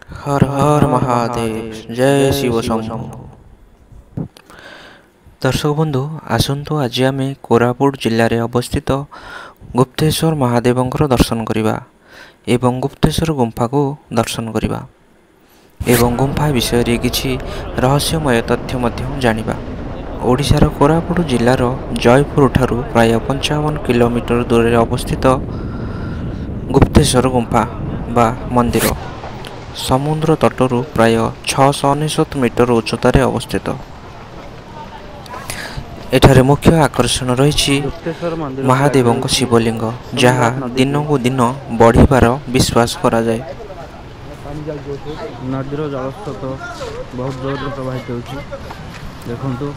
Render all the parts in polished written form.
हर हर महादेव जय शिव शंभु। दर्शक बंधु आसतु आज आम कोरापुट जिले में अवस्थित गुप्तेश्वर महादेवंकर दर्शन करवा एवं गुप्तेश्वर गुंफा को दर्शन करवा एवं गुंफा विषय किछि रहस्यमय तथ्य जानिबा। ओडिशार कोरापुट जिलार जयपुर ठारू प्राय 55 किलोमीटर दूर में अवस्थित गुप्तेश्वर गुंफा बा मंदिर समुद्र तटरू प्राय 699 मीटर उच्चतार अवस्थित। एठारे मुख्य आकर्षण रही महादेव शिवलिंग जहाँ दिन को दिन बढ़िबार विश्वास करा जाए। नदीर जलस्रोत बहुत जोर प्रवाहित होछि देखंतु।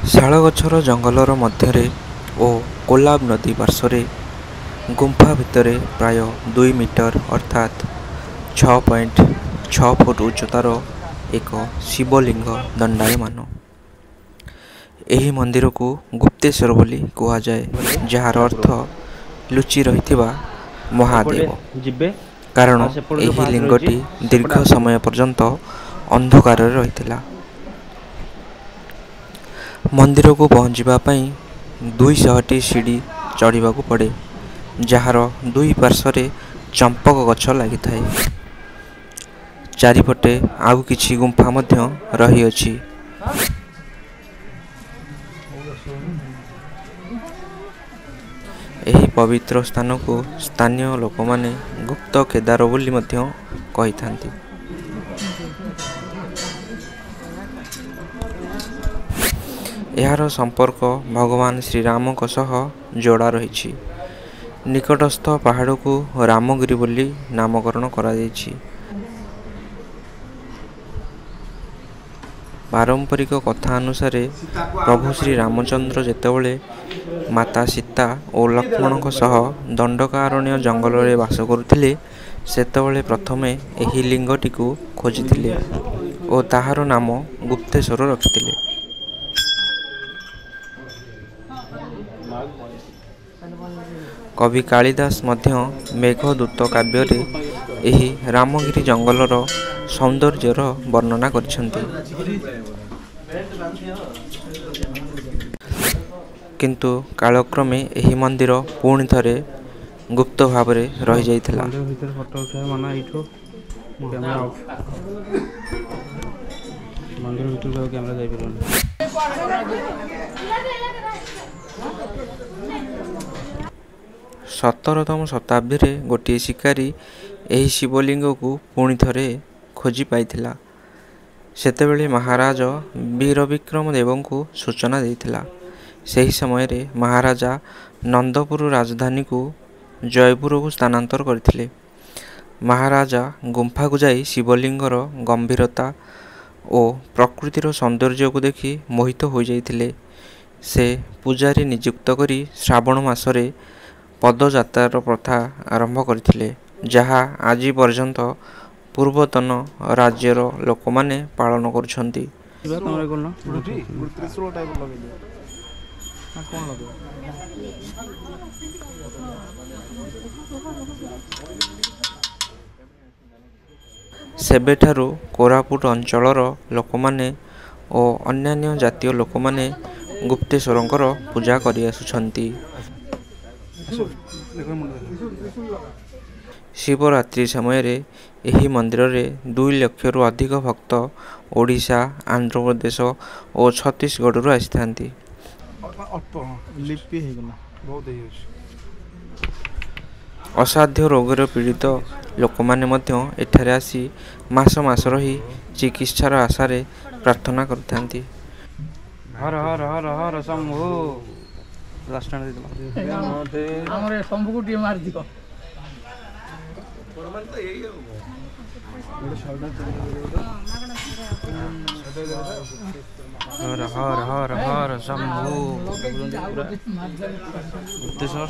शाल गछर जंगलर मध्यरे ओ कोलाब नदी पार्श्वरे गुंफा भितरे प्राय 2 मीटर अर्थात 6.6 फुट उच्चतार एक शिवलिंग दंडायमान। एही मंदिर को गुप्तेश्वर बोली कहा जाए, जार अर्थ लुचि रहिथिबा महादेव, कारण एही लिंगटी दीर्घ समय पर्यंत अंधकार रहिथिला। मंदिर को पहुँचवा पाई 200 सीढ़ी चढ़ा पड़े, जार दुई पार्श्वरे चंपक गछ लगी थाए। चारिपटे आउ किछि गुंफा मध्य रही अछि। एही पवित्र स्थान को स्थानीय लोक माने गुप्त केदार बोली मध्य कहि थांती। एहार संपर्क भगवान श्री राम सह जोड़ा रही। निकटस्थ पहाड़ को रामगिरी बोली नामकरण करा जायछि। पारंपरिक कथा अनुसार प्रभु श्री रामचंद्र जेतेबेले माता सीता और लक्ष्मण सह दंडकारण्य जंगल में बास करुथिले सेतेबेले प्रथमे एही लिंगटी को खोजिथिले और ताहार नाम गुप्तेश्वर रखिथिले। कवि कालिदास मध्य मेघदूत काव्य रे एही रामगिरी जंगलर सौंदर्यर वर्णना करिसेंती। किंतु कालक्रमे एही मंदिर पुणी थरे गुप्त भाव रे रही जाइथिला। सतरतम शताब्दी रे गोटे शिकारी एही शिवलिंग को पुणी थरे खोजी पाइथिला। सेतेबेले महाराज वीर विक्रम देव को सूचना देइथिला। सही समय रे महाराजा नंदपुर राजधानी को जयपुर को स्थानांतर करथिले। महाराजा गुंफा को जाई शिवलिंगर गंभीरता और प्रकृतिर सौंदर्य को देखि मोहित हो जाइथिले। से पूजारी नियुक्त करी श्रावण मासरे पदयात्रार प्रथा आरंभ करथिले, जहाँ आज पर्यंत पूर्वतन राज्यर लोक माने पालन करुछंती। सेबेठारु कोरापुट अंचलर लोक माने और अन्यान्य जातीय लोक माने गुप्तेश्वरंकर पूजा करि आसुछंती। शिवरात्रि समय रे एही मंदिर रे 2 लाख रु अधिक भक्त ओडिशा, आंध्र प्रदेश और छत्तीसगढ़ रु आसिथांती। असाध्य रोगर पीड़ित लोक माने मध्य एठारे आसी मास मास रही चिकित्सार आशारे प्रार्थना करथांती। हर हर हर हर शंभु हमरे शंभु को मार दिको। हर हर हर हर शंभु। गुप्तेश्वर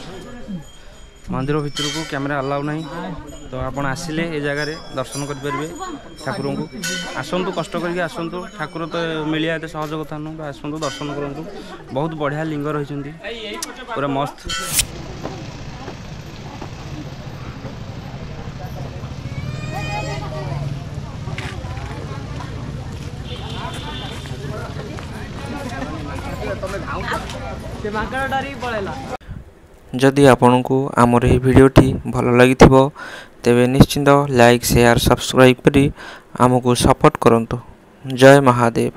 मंदिर भितर को कैमरा अलाउ नहीं, तो आपण आसिले ए जगह रे दर्शन कर परिबे ठाकुर को। आसंतु कष्ट करके आसंतु, ठाकुर तो मिलिया एते सहज कथा न। आसंतु दर्शन करंतु, बहुत बढ़िया लिंग रहिसंती, पूरा मस्त। जदि आपंक आमर यह भिडटी भल लगी तेबे निश्चिंत लाइक शेयर सब्सक्राइब करी आमको सपोर्ट करंतु। जय महादेव।